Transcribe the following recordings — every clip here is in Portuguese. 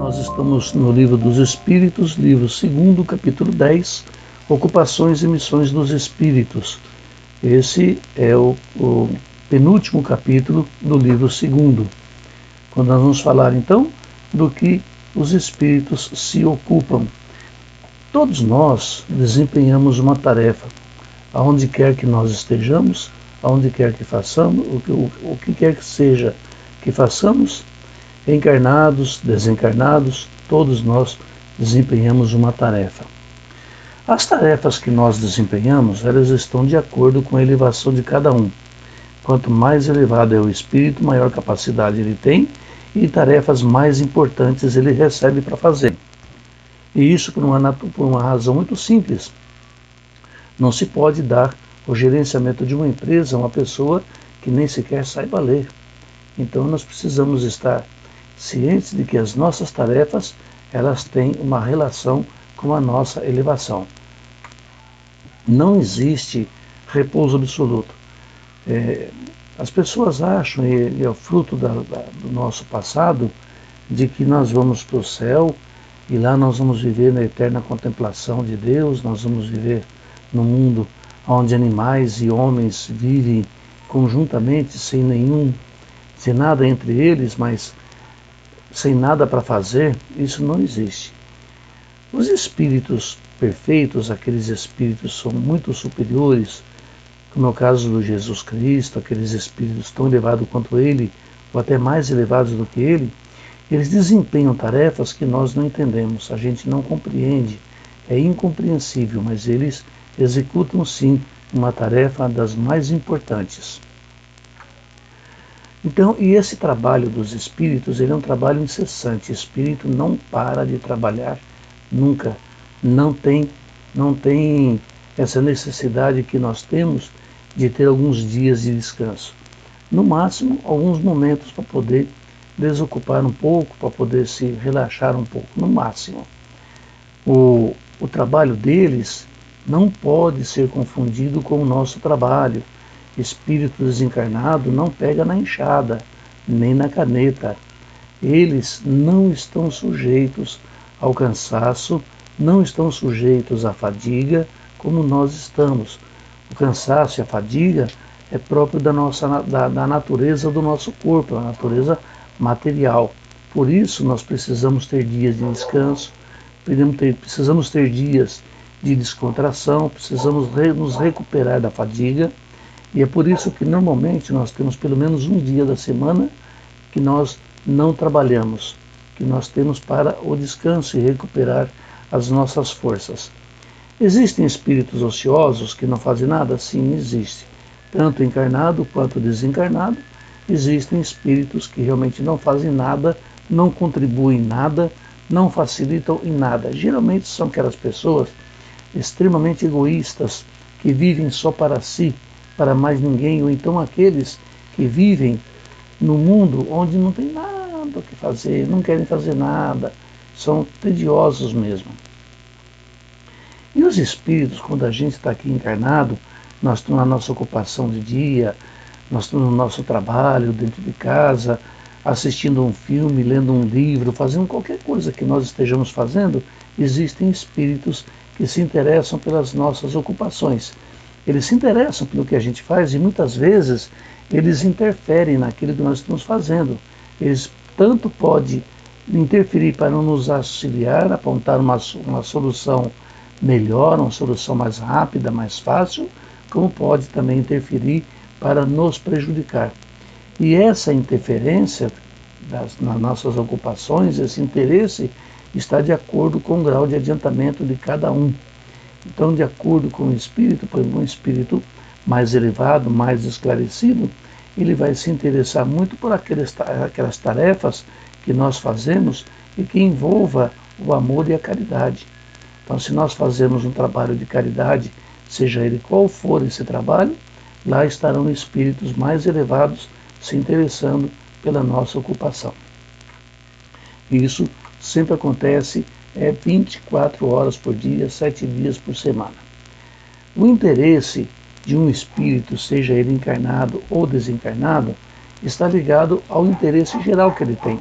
Nós estamos no Livro dos Espíritos, livro 2, capítulo 10, Ocupações e Missões dos Espíritos. Esse é o penúltimo capítulo do livro 2, quando nós vamos falar então do que os Espíritos se ocupam. Todos nós desempenhamos uma tarefa, aonde quer que nós estejamos, aonde quer que façamos, o que quer que seja que façamos, encarnados, desencarnados, todos nós desempenhamos uma tarefa. As tarefas que nós desempenhamos, elas estão de acordo com a elevação de cada um. Quanto mais elevado é o espírito, maior capacidade ele tem e tarefas mais importantes ele recebe para fazer. E isso por uma razão muito simples. Não se pode dar o gerenciamento de uma empresa a uma pessoa que nem sequer saiba ler. Então nós precisamos estar cientes de que as nossas tarefas, elas têm uma relação com a nossa elevação. Não existe repouso absoluto. As pessoas acham, e é o fruto do nosso passado, de que nós vamos para o céu e lá nós vamos viver na eterna contemplação de Deus, nós vamos viver no mundo onde animais e homens vivem conjuntamente, sem nada entre eles, mas sem nada para fazer. Isso não existe. Os espíritos perfeitos, aqueles espíritos que são muito superiores, como é o caso do Jesus Cristo, aqueles espíritos tão elevados quanto ele, ou até mais elevados do que ele, eles desempenham tarefas que nós não entendemos, a gente não compreende, é incompreensível, mas eles executam sim uma tarefa das mais importantes. Então, e esse trabalho dos espíritos, ele é um trabalho incessante. O espírito não para de trabalhar nunca. Não tem essa necessidade que nós temos de ter alguns dias de descanso. No máximo, alguns momentos para poder desocupar um pouco, para poder se relaxar um pouco, no máximo. O trabalho deles não pode ser confundido com o nosso trabalho. Espírito desencarnado não pega na enxada, nem na caneta. Eles não estão sujeitos ao cansaço, não estão sujeitos à fadiga, como nós estamos. O cansaço e a fadiga é próprio da natureza do nosso corpo, da natureza material. Por isso nós precisamos ter dias de descanso, precisamos ter dias de descontração, precisamos nos recuperar da fadiga. E é por isso que normalmente nós temos pelo menos um dia da semana que nós não trabalhamos, que nós temos para o descanso e recuperar as nossas forças. Existem espíritos ociosos que não fazem nada? Sim, existe. Tanto encarnado quanto desencarnado, existem espíritos que realmente não fazem nada, não contribuem em nada, não facilitam em nada. Geralmente são aquelas pessoas extremamente egoístas, que vivem só para si, para mais ninguém, ou então aqueles que vivem no mundo onde não tem nada o que fazer, não querem fazer nada, são tediosos mesmo. E os espíritos, quando a gente está aqui encarnado, nós estamos na nossa ocupação de dia, nós estamos no nosso trabalho, dentro de casa, assistindo um filme, lendo um livro, fazendo qualquer coisa que nós estejamos fazendo, existem espíritos que se interessam pelas nossas ocupações. Eles se interessam pelo que a gente faz e muitas vezes eles interferem naquilo que nós estamos fazendo. Eles tanto podem interferir para nos auxiliar, apontar uma solução melhor, uma solução mais rápida, mais fácil, como pode também interferir para nos prejudicar. E essa interferência nas nossas ocupações, esse interesse, está de acordo com o grau de adiantamento de cada um. Então, de acordo com o espírito, por exemplo, um espírito mais elevado, mais esclarecido, ele vai se interessar muito por aquelas tarefas que nós fazemos e que envolva o amor e a caridade. Então, se nós fazemos um trabalho de caridade, seja ele qual for esse trabalho, lá estarão espíritos mais elevados se interessando pela nossa ocupação. Isso sempre acontece 24 horas por dia, 7 dias por semana. O interesse de um espírito, seja ele encarnado ou desencarnado, está ligado ao interesse geral que ele tem.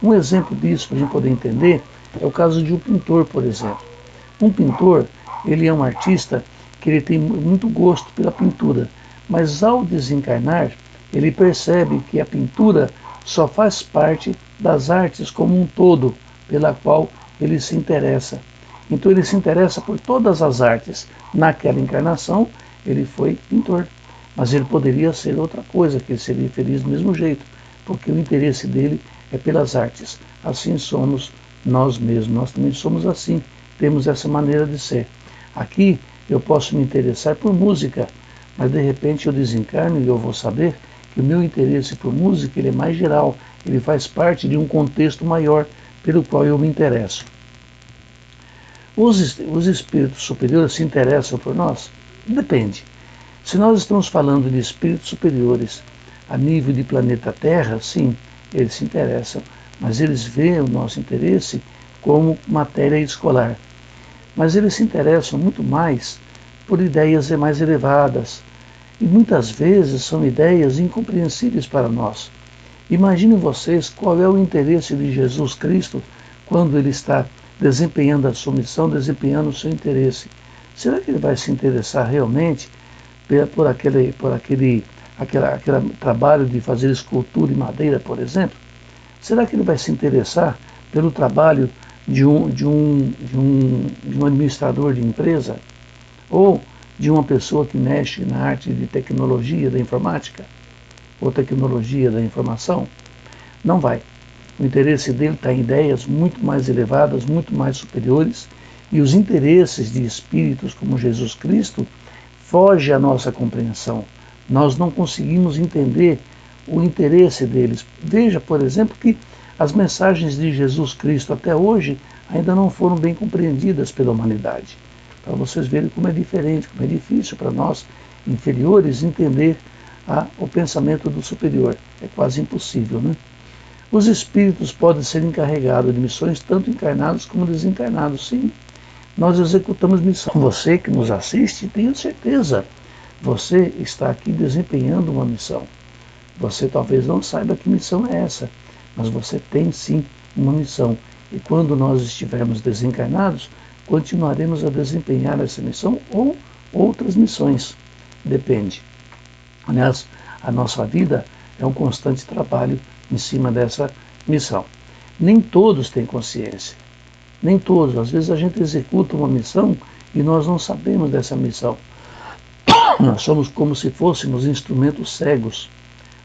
Um exemplo disso, para a gente poder entender, é o caso de um pintor, por exemplo. Um pintor, ele é um artista que ele tem muito gosto pela pintura, mas ao desencarnar, ele percebe que a pintura só faz parte das artes como um todo, pela qual ele se interessa. Então ele se interessa por todas as artes. Naquela encarnação, ele foi pintor, mas ele poderia ser outra coisa, que ele seria feliz do mesmo jeito, porque o interesse dele é pelas artes. Assim somos nós mesmos, nós também somos assim, temos essa maneira de ser. Aqui eu posso me interessar por música, mas de repente eu desencarno e eu vou saber que o meu interesse por música ele é mais geral, ele faz parte de um contexto maior pelo qual eu me interesso. Os espíritos superiores se interessam por nós? Depende. Se nós estamos falando de espíritos superiores a nível de planeta Terra, sim, eles se interessam, mas eles veem o nosso interesse como matéria escolar. Mas eles se interessam muito mais por ideias mais elevadas, e muitas vezes são ideias incompreensíveis para nós. Imaginem vocês qual é o interesse de Jesus Cristo quando ele está desempenhando a sua missão, desempenhando o seu interesse. Será que ele vai se interessar realmente por aquele trabalho de fazer escultura em madeira, por exemplo? Será que ele vai se interessar pelo trabalho de um administrador de empresa? Ou de uma pessoa que mexe na arte de tecnologia da informática? Ou tecnologia da informação? Não vai. O interesse dele está em ideias muito mais elevadas, muito mais superiores, e os interesses de espíritos como Jesus Cristo fogem à nossa compreensão. Nós não conseguimos entender o interesse deles. Veja, por exemplo, que as mensagens de Jesus Cristo até hoje ainda não foram bem compreendidas pela humanidade. Para vocês verem como é diferente, como é difícil para nós, inferiores, entender o pensamento do superior. É quase impossível, né? Os espíritos podem ser encarregados de missões tanto encarnados como desencarnados, sim. Nós executamos missão. Você que nos assiste, tenha certeza, você está aqui desempenhando uma missão. Você talvez não saiba que missão é essa, mas você tem sim uma missão. E quando nós estivermos desencarnados, continuaremos a desempenhar essa missão ou outras missões. Depende. Aliás, a nossa vida é um constante trabalho em cima dessa missão. Nem todos têm consciência. Nem todos. Às vezes a gente executa uma missão e nós não sabemos dessa missão. Nós somos como se fôssemos instrumentos cegos.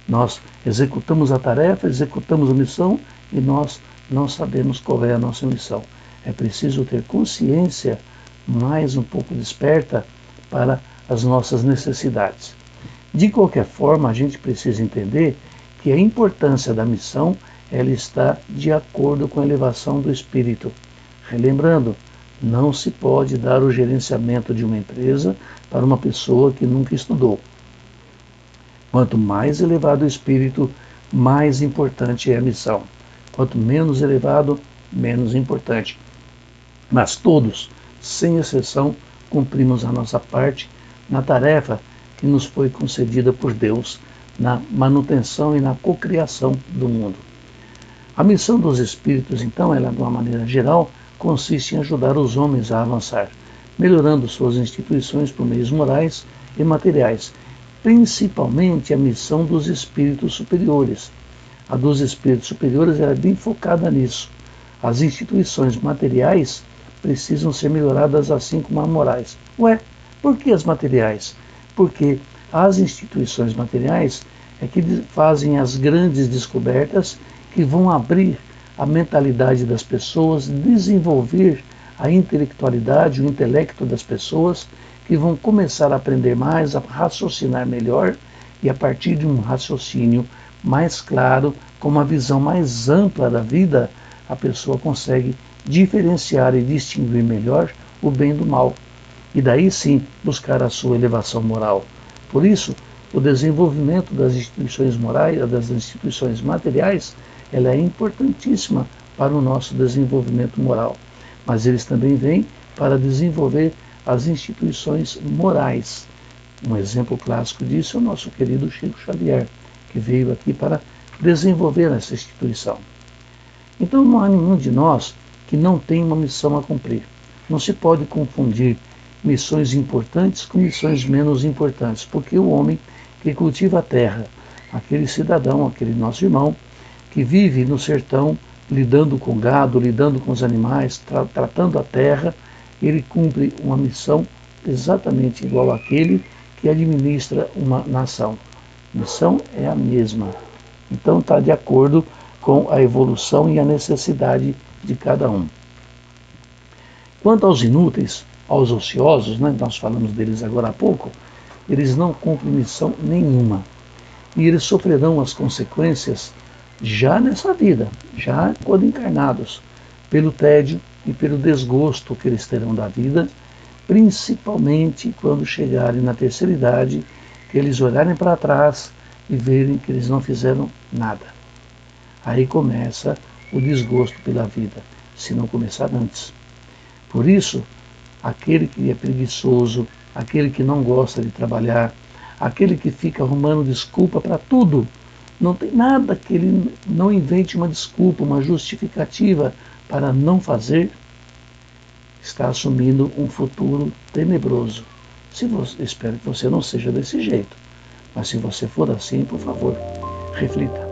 Nós executamos a tarefa, executamos a missão e nós não sabemos qual é a nossa missão. É preciso ter consciência mais um pouco desperta para as nossas necessidades. De qualquer forma, a gente precisa entender que a importância da missão ela está de acordo com a elevação do espírito. Relembrando, não se pode dar o gerenciamento de uma empresa para uma pessoa que nunca estudou. Quanto mais elevado o espírito, mais importante é a missão. Quanto menos elevado, menos importante. Mas todos, sem exceção, cumprimos a nossa parte na tarefa que nos foi concedida por Deus, na manutenção e na cocriação do mundo. A missão dos espíritos, então, ela, de uma maneira geral, consiste em ajudar os homens a avançar, melhorando suas instituições por meios morais e materiais, principalmente a missão dos espíritos superiores. A dos espíritos superiores era bem focada nisso. As instituições materiais precisam ser melhoradas assim como as morais. Ué, por que as materiais? Porque as instituições materiais é que fazem as grandes descobertas que vão abrir a mentalidade das pessoas, desenvolver a intelectualidade, o intelecto das pessoas, que vão começar a aprender mais, a raciocinar melhor, e a partir de um raciocínio mais claro, com uma visão mais ampla da vida, a pessoa consegue diferenciar e distinguir melhor o bem do mal. E daí sim buscar a sua elevação moral. Por isso, o desenvolvimento das instituições morais, das instituições materiais, ela é importantíssima para o nosso desenvolvimento moral. Mas eles também vêm para desenvolver as instituições morais. Um exemplo clássico disso é o nosso querido Chico Xavier, que veio aqui para desenvolver essa instituição. Então não há nenhum de nós que não tem uma missão a cumprir. Não se pode confundir missões importantes com missões menos importantes, porque o homem que cultiva a terra, aquele cidadão, aquele nosso irmão, que vive no sertão, lidando com gado, lidando com os animais, tratando a terra, ele cumpre uma missão exatamente igual àquele que administra uma nação. A missão é a mesma. Então está de acordo com a evolução e a necessidade de cada um. Quanto aos inúteis, aos ociosos, nós falamos deles agora há pouco, eles não cumprem missão nenhuma. E eles sofrerão as consequências já nessa vida, já quando encarnados, pelo tédio e pelo desgosto que eles terão da vida, principalmente quando chegarem na terceira idade, que eles olharem para trás e verem que eles não fizeram nada. Aí começa o desgosto pela vida, se não começar antes. Por isso, aquele que é preguiçoso, aquele que não gosta de trabalhar, aquele que fica arrumando desculpa para tudo, não tem nada que ele não invente uma desculpa, uma justificativa para não fazer, está assumindo um futuro tenebroso. Espero que você não seja desse jeito, mas se você for assim, por favor, reflita.